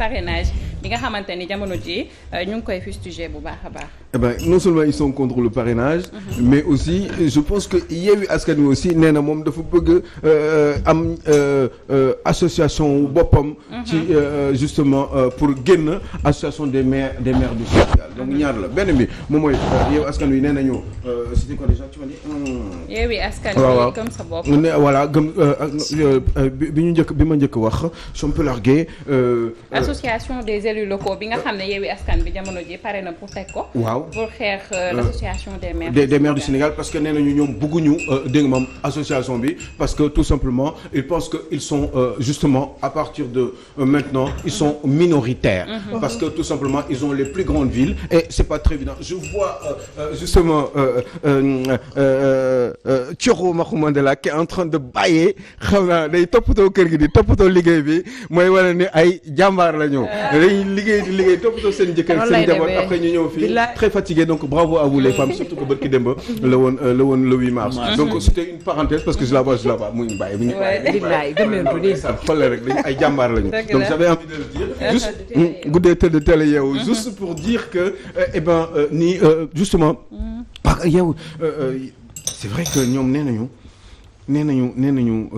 parrainage bi nga xamante ni jamono ji ñu ngi koy fustiger bu baax a baax. Eh ben, non seulement ils sont contre le parrainage, mais aussi je pense que Yewwi Askan Wi aussi nee na moom dafa bëgg am association boppam. ci justement pour génn association des maires du Sénégal. Donc ñaar la benn bi moom mooy Yewwi Askan Wi nee nañu c'était quoi déjà tu m'as dit. Yewwi Askan Wi gëm sa bopp. Voilà gëm bi ma njëkk wax je peux larguer. Association des élus locaux bi nga xam ne Yewwi Askan bi jamono ji pare na pour teg ko. waaw pour xeex l'association des maires. des maires du Sénégal parce que nee nañu ñoom bëgguñu dégg nga moom association bi parce que tout simplement ils pensent que ils sont justement à partir de maintenant ils sont minoritaires. Parce que tout simplement ils ont les plus grandes villes et c'est pas très évident je vois justement Thioro Makhumandela qui est en train de bàyyee xam naa day toppatoo kër gi di toppatoo liggéey bi mooy wane ne ay jàmbaar la ñëw dañuy liggéey toppatoo seen jëkkër seen jabar après ñu ñëw fii très fatigué donc bravo à vous les femmes surtout que bërki démb la woon le 8 mars donc c'était une parenthèse parce que je la vois mu ñu bàyyi bu ñu bàyyi xolle rek dañ ay jàmbaar la ñu donc j'avais envie de le dire juste guddee tëdd teel a yeewu juste pour dire que eh ben nii justement yow c'est vrai que ñoom nee nañu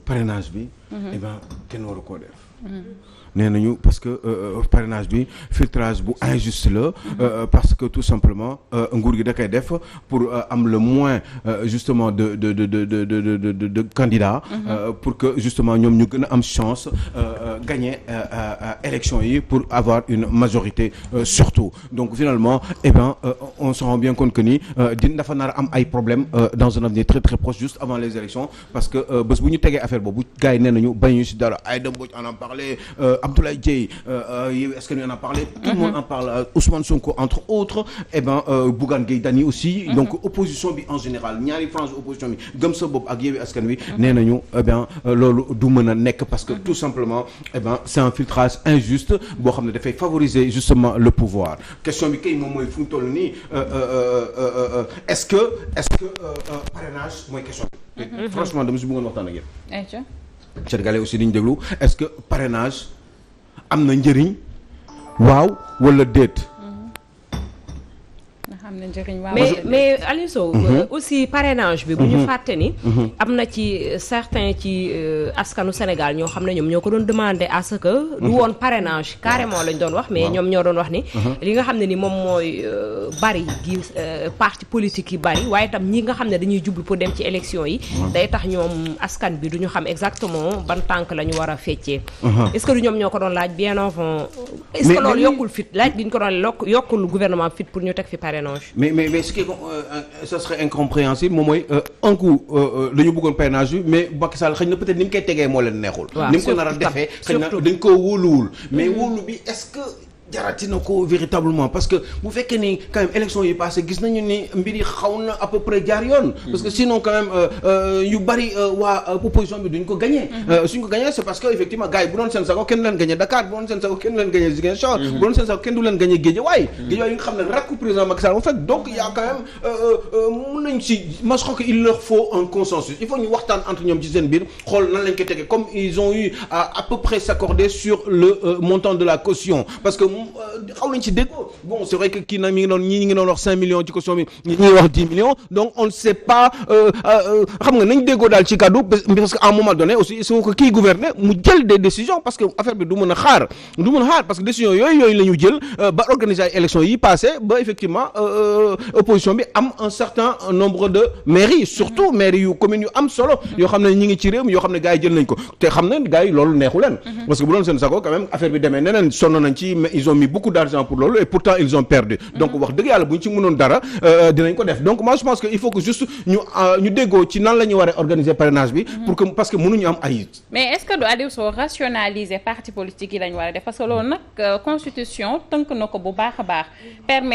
parrainage bi eh ben kenn waru koo def nee nañu parce que parrainage bi filtrage bu injuste la parce que tout simplement nguur gi da koy def pour am le moins justement de candidats pour que justement ñoom ñu gën a am chance gagner élection yi pour avoir une majorité surtout donc finalement eh ben on se rend bien compte que ni dafa nar a am ay problèmes dans un avenir très très proche juste avant les élections parce que bés bu ñu tegee affaire boobu gars yi nee nañu bañu ci dara Aïda Mbodj en a parlé Abdoulaye Dièye Yewwi Askan Wi en a parlé tout le monde en parle Ousmane Sonko entre autres et ben Bougane Gueye Dany aussi donc opposition bi en général ñaari frange opposition bi gëm sa bopp ak Yewwi Askan Wi nee nañu eh ben loolu du mën a nekk parce que tout simplement eh ben c'est un filtrage injuste boo xam ne dafay favoriser justement le pouvoir question bi kay moom mooy fu mu toll nii est-ce que parrainage mooy question bi franchement dama si bëggoon waxtaan ak yéen Sénégalais aussi diñu déglu est-ce que parrainage am na njëriñ waaw wala déet. mais Aliou Sow aussi parrainage bi bu ñu fàtte ni am na ci certains ci askanu Sénégal ñoo xam ne ñoom ñoo ko doon demander à ce que du woon parrainage carrément lañ doon wax mais ñoom ñoo doon wax ni li nga xam ne ni moom mooy bari gi parti politique yi bari waaye tam ñi nga xam ne dañuy jublu pour dem ci élection yi day tax ñoom askan bi du ñu xam exactement ban tànk la ñu war a feccee est-ce que du ñoom ñoo ko doon laaj bien avant est-ce que loolu yokkul fit laaj gi ñu ko doon yokkul gouvernement fit pour ñu teg fi parrainage mais ce qui est ça serait incompréhensible moom mooy un coup dañu bëggoon parrainage bi mais Macky Sall xëy na peut-être ni mu koy tegee moo leen neexul. ni mu ko nar a defee xëy na dañ koo wóoluwul. mais wóolu bi est-ce que jarati na ko véritablement parce que bu fekkee ni quand même élection yi passé gis nañu ni mbir yi xaw na à peu près jaar yoon. parce que sinon quand même yu bari waa opposition bi duñ ko gagné. suñ ko gagné c'est parce que effectivement gars yi bu doon seen sago kenn du leen gagné Dakar bu doon seen sago kenn du leen gagné Ziguinchor. bu doon seen sago kenn du leen gagné Guédiawaye. Guédiawaye yi nga xam ne rakku président Macky Sall en fait donc il y a quand même mun nañ si moi je crois que il leur faut un consensus il faut ñu waxtaan entre ñoom ci seen biir xool nan lañ koy tegee comme ils ont eu à peu près s'accorder sur le montant de la caution parce que xaw nañ ci déggoo bon c'est vrai que kii nag mi ngi doon ñii ñi ngi doon wax 5 millions ci caution bi ñi ngi wax 10 millions donc on ne sait pas xam nga nañ déggoo daal ci kaddu parce que à un moment donné aussi il faut que kii gouverner mu jël des décisions parce que affaire bi du mën a xaar parce que décision yooyu la ñu jël ba organiser ay élections yi passé ba effectivement opposition bi am un certain nombre de mairies surtout mairies yu communes yu am solo yoo xam ne ñi ngi ci réew mi yoo xam ne gars yi jël nañ ko te xam ne gars yi loolu neexu leen parce que bu doon seen sago quand même affaire bi demee neneen sonn nañ ci mais ils ont mis beaucoup d'argent pour loolu et pourtant ils ont perdu donc wax dëgg yàlla bu ñu ci mënoon dara dinañ ko def donc moi je pense que il faut que juste ñu déggoo ci nan la ñu war a organiser parrainage bi pour que parce que mënuñu am ay mais est-ce que du Aliou Sow rationaliser parti politique yi lañ war a def parce que loolu nag constitution tënk na ko bu baax a baax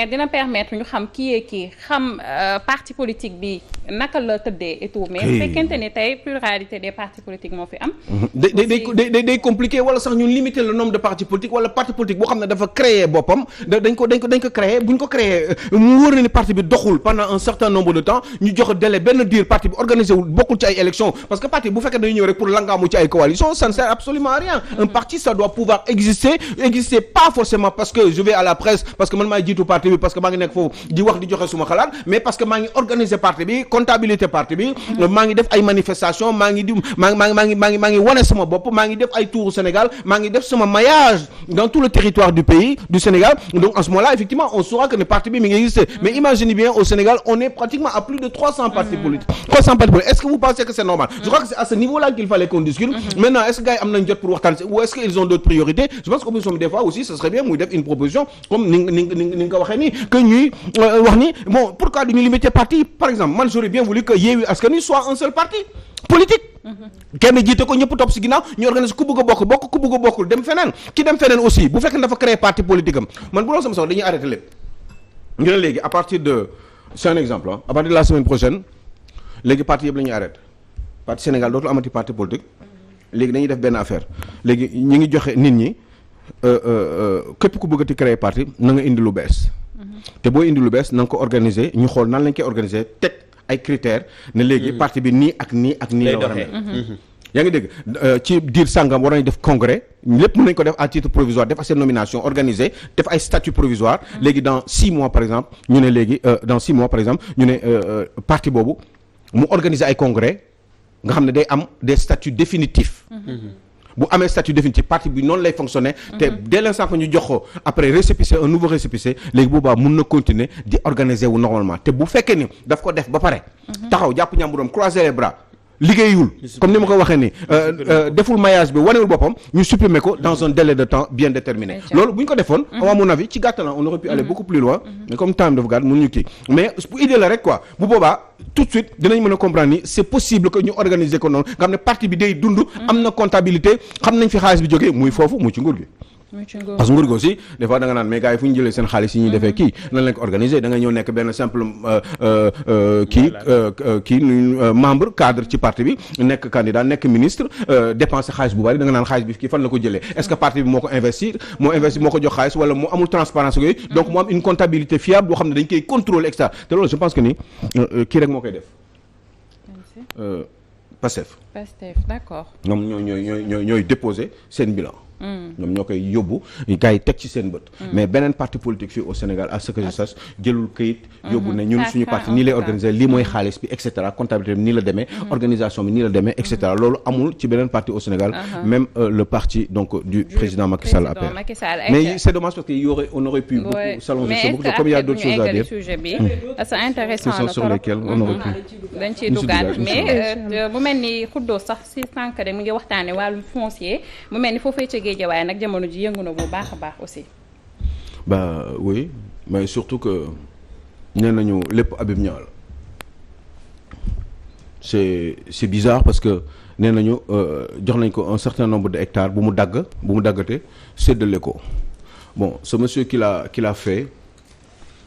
dina permettre ñu xam kii xam parti politique bi naka la tëddee et tout mais bu fekkente ni tey pluralité des partis politiques moo fi am day compliqué wala sax ñu limiter le nombre de partis politiques wala parti politique boo xam ne dafa créer boppam dañ ko ko créé bu ñu ko créé mu wóor na ni parti bi doxul pendant un certain nombre de temps ñu jox délai benn diir parti bi organisé wul bokkul ci ay élections parce que parti bu fekkee dañu ñëw rek pour langaamu ci ay coalition ça ne sert absolument à rien. Un parti ça doit pouvoir exister pas forcément parce que je vais à la presse parce que man maay jiitu parti bi parce que maa ngi nekk foofu di wax di joxe suma xalaat mais parce que maa ngi organiser parti bi comptabilité parti bi maa ngi def ay manifestations maa ngi wane sama bopp maa ngi def ay tours Sénégal maa ngi def sama maillage dans tout le territoire du pays du Sénégal donc en ce moment-là effectivement on saura que le parti bi mi ngi exister mais imaginez bien au Sénégal on est pratiquement à plus de 300 partis politiques est-ce que vous pensez que c'est normal je crois que c'est à ce niveau-là qu'il fallait qu'on discute maintenant est-ce que gars yi am nañ jot pour waxtaan ou est-ce qu'ils ont d'autres priorités je pense que des fois aussi ce serait bien muy def une proposition comme ni nga ko waxee nii que ñuy wax ni bon pourquoi duñu limiter parti par exemple man j'aurais bien voulu que Yewwi Askan Wi soit un seul parti politique kenn jiite ko ñëpp topp si ginnaaw ñu organiser ku bëgg a bokk ku bëgg a bokkul dem feneen ki dem feneen aussi bu fekkee dafa créer parti politique am man bu doon sama dañuy arrêter lépp ñu ne léegi à partir de c'est un exemple à partir de la semaine prochaine léegi parti yëpp la ñuy arrêter parti Sénégal dootul amati parti politique léegi dañuy def benn affaire léegi ñu ngi joxe nit ñi képp ku bëggati créer parti na nga indi lu bees te boo indi lu bees na nga ko organiser ñu xool nan lañ koy organiser teg ay critères ne léegi parti bi nii ak nii ak nii la war a mel yaa ngi dégg ci diir sàngam war nañ def congrès lépp mën nañ ko def à titre provisoire def seen nomination organisé def ay statut provisoire léegi dans 6 mois par exemple ñu ne léegi dans 6 mois par exemple ñu ne parti boobu mu organiser ay congrès nga xam ne day am des statuts définitifs bu amee statut définitif parti bi noonu lay fonctionner te dès l'instant que ñu jox ko après récépissé un nouveau récépissé léegi boobaa mun na continuer di organiser wu normalement te bu fekkee ni daf ko def ba pare taxaw jàpp ñàmburam croiser les bras liggéeyul comme ni ma ko waxee ni deful maillage bi wanewul boppam ñu supprimer ko dans un délai de temps bien déterminé loolu bu ñu ko defoon à mon avis ci gàttal on aurait pu aller beaucoup plus loin mais comme time dafa gàtt mënuñu kii mais bu idée la rek quoi bu boobaa tout de suite dinañ mën a comprendre ni c'est possible que ñu organiser ko noonu nga xam ne parti bi day dund am na comptabilité xam nañ fi xaalis bi jógee muy foofu muy ci nguur gi parce que nguur gi aussi des fois da nga naan mais gars yi fu ñu jëlee seen xaalis yi ñuy defee kii nan lañ ko organiser da nga ñëw nekk benn simple membre cadre ci parti bi nekk candidat nekk ministre dépenser xaalis bu bari da nga naan xaalis bi kii fan la ko jëlee est-ce que parti bi moo ko investir moo ko jox xaalis wala moo amul transparence yooyu donc moo am une comptabilité fiable boo xam ne dañ koy contrôler et cetera te loolu je pense que ni kii rek moo koy def Pastef d'accord ñoom ñooy déposer seen bilan ñoom ñoo koy yóbbu gars yi teg ci seen bët mais beneen parti politique fii au Sénégal à ce que je sache jëlul këyit yóbbu ne ñun suñu parti nii lay organiser lii mooy xaalis bi et cetera comptabilité bi nii la demee organisation bi nii la demee et cetera loolu amul ci beneen parti au Sénégal même le parti donc du président Macky Sall APR mais c'est dommage parce que on aurait pu beaucoup s'allonger sur beaucoup comme il y a d'autres choses à dire c'est intéressant sur lesquelles on aurait pu dañ ciy dugaat mais mu mel ni xuddoo sax si sànq de mu ngi waxtaane wàllu foncier mu mel ni foofee ci Guédiawaye nag jamono ji yëngu na bu baax a baax aussi. Bah oui mais surtout que nee nañu lépp Habib Niang la c'est bizarre parce que nee nañu jox nañ ko un certain nombre de hectares bu mu daggate séddale ko bon ce monsieur qui l'a fait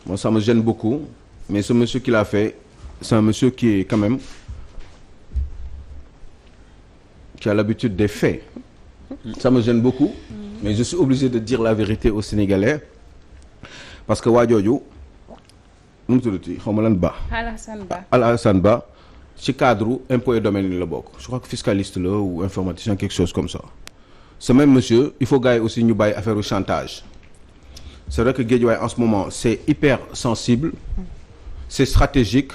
bon ça me gêne beaucoup mais ce monsieur qui l'a fait c'est un monsieur qui est quand même qui a l'habitude des faits. Ça me gêne beaucoup mais je suis obligé de dire la vérité aux Sénégalais parce que waa jooju nu mu tuddati xaw ma lan Ba Alassane Ba ci cadre impôt et domaine yi la bokk je crois que fiscaliste la ou informaticien quelque chose comme ça ce même monsieur il faut gars yi aussi ñu bàyyi affaire u chantage c'est vrai que Guédiawaye en ce moment c'est hyper sensible c'est stratégique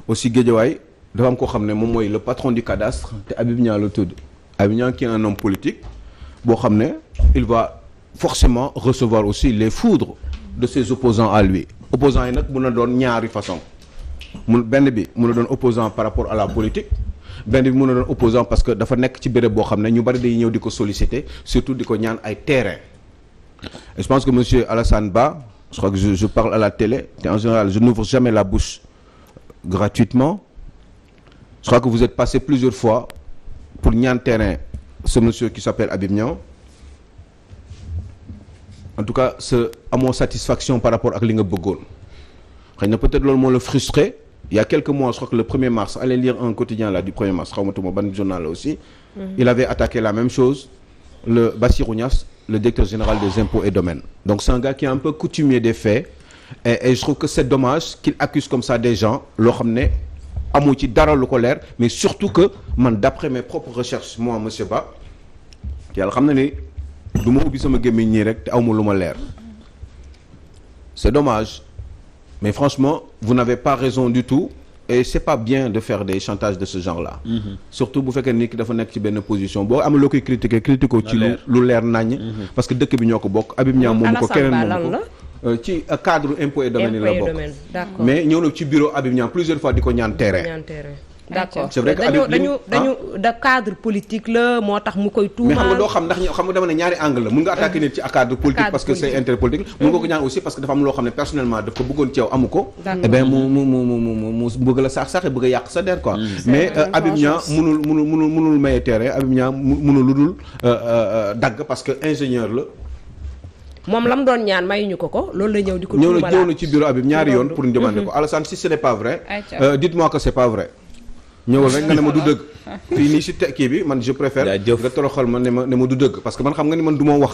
aussi Guédiawaye dafa am koo xam ne moom mooy le patron du cadastre te Habib Niang la tudd Habib Niang qui est un homme politique boo xam ne il va forcément recevoir aussi les foudres de ses opposants à lui opposants yi nag mun na doon ñaari façon benn bi mun na doon opposant par rapport à la politique benn bi mun na doon opposant parce que dafa nekk ci béréb boo xam ne ñu bari day ñëw di ko solliciter surtout di ko ñaan ay terrain et je pense que monsieur Alassane Ba je crois que je parle à la télé et en général je n'ouvre jamais la bouche gratuitement je crois que vous êtes passé plusieurs fois pour ñaan terrain ce monsieur qui s'appelle Habib Niang en tout cas amoo satisfaction par rapport ak li nga bëggoon xëy na peut-être loolu moo la frustré il y a quelques mois je crois que le 1er mars allez lire un quotidien là du 1er mars xaw ma tuma ban journal là aussi il avait attaqué la même chose le Bassirou Niass le directeur général des impôts et domaines. Donc c'est un gars qui est un peu coutumier des faits et je trouve que c'est dommage qu'il accuse comme ça des gens loo xam ne amu ci dara lu ko leer mais surtout que man d'après mes propres recherches moi monsieur Ba yàlla xam na ni du ma ubbi sama gémmiñ ñii rek te awma lu ma leer c'est dommage mais franchement vous n'avez pas raison du tout et c'est pas bien de faire des chantages de ce genre-là. Surtout bu fekkee nit ki dafa nekk ci benn position boo amee loo koy critiquer ko ci lu leer naññ. Parce que dëkk bi ñoo ko bokk Habib Niang moomu ko keneen moomu ko ci cadre impôt et domaine la bokk. Mais ñëw na ci bureau Habib Niang plusieurs fois di ko ñaan terrain. D'accord c'est vrai que dañu da cadre politique la moo tax mu koy tuumaal. mais xam nga doo xam ndax xam nga dama ne ñaari angle la mun nga attaquer nit ci cadre politique parce que c'est intérêt politique mun nga ko ñaan aussi parce que dafa am loo xam ne personnellement daf ko bëggoon ci yow amu ko et bien mu bëgg la sax bëgg a yàq sa der quoi mais Habib Niang munul maye terrain Habib Niang munul lu dul dagg parce que ingénieur la moom la mu doon ñaan mayuñu ko loolu la ñëw di ko tuumalaat ñëw na ci bureau Habib ñaari yoon pour ñu demander ko Alassane si ce n'est pas vrai dites-moi que c'est pas vrai ñëwal rek nga ne ma du dëgg fii nii si kii bi man je préfère nga toroxal ma ne ma du dëgg parce que man xam nga ni man du ma wax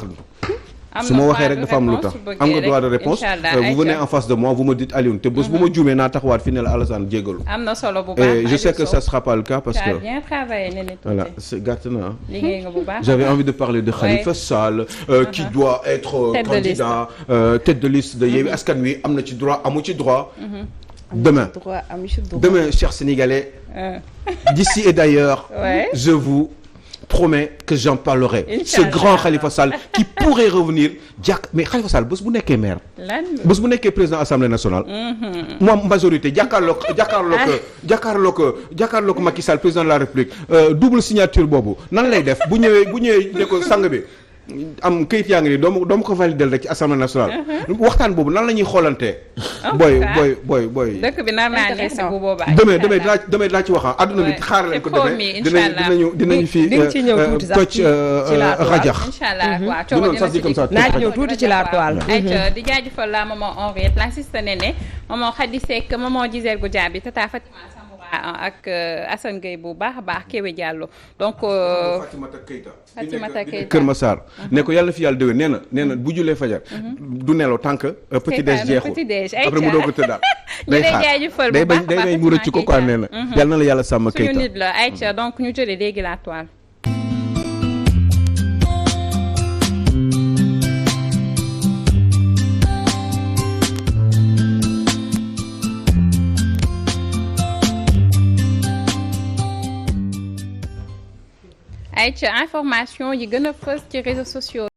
su ma waxee rek dafa am lu tax am nga droit de réponse vous venez en face de moi vous me dites Alioune te bés bu ma juumee naa taxawaat fi ne la Alassane jéggalu am na solo bu baax et je sais que ça sera pas le cas parce que bien travaillé Néné Touté voilà c'est gàtt na liggéey nga bu baax j'avais envie de parler de Khalifa Sall qui doit être candidat tête de liste de Yewwi Askan Wi am na ci droit amu ci droit demain chers Sénégalais d'ici et d'ailleurs je vous promets que j'en parlerai ce grand Khalifa Sall qui pourrait revenir mais Khalifa Sall bés bu nekkee maire bés bu nekkee président assemblée nationale moom majorité jàkkaarloo ko Macky Sall président de la République double signature boobu nan lay def bu ñëwee ne ko sang bi am këyit yaa ngi nii doomu ko validel rek ci assemblée nationale waxtaan boobu nan la ñuy xoolantee booy dëkk bi nar naa neex bu boobaa demee dinaa ci waxaa adduna bi xaar leen ko demee dinañu fi toj rajax inchallah waaw naa ci ñëw tuuti ci la toile ayca di jaajëfal la maman Henriette l'assistante Néné maman Khady Seck maman Gisèle Goudiaby tata Fatima ak Assane Gueye bu baax a baax Kéwé Diallo donc Fatimata Keita Kër Massar ne ko yàlla fi yàlla déwén nee na bu julee fajar du nelaw tant que petit déj jeexul après mu doog a tëddaat day xaar day bañ mu rëcc ko quoi nee na yàlla na la yàlla sàmm Keita suñu nit la ayca donc ñu jëlee léegi la toile ay ca information yi gën a fës ci réseaux sociaux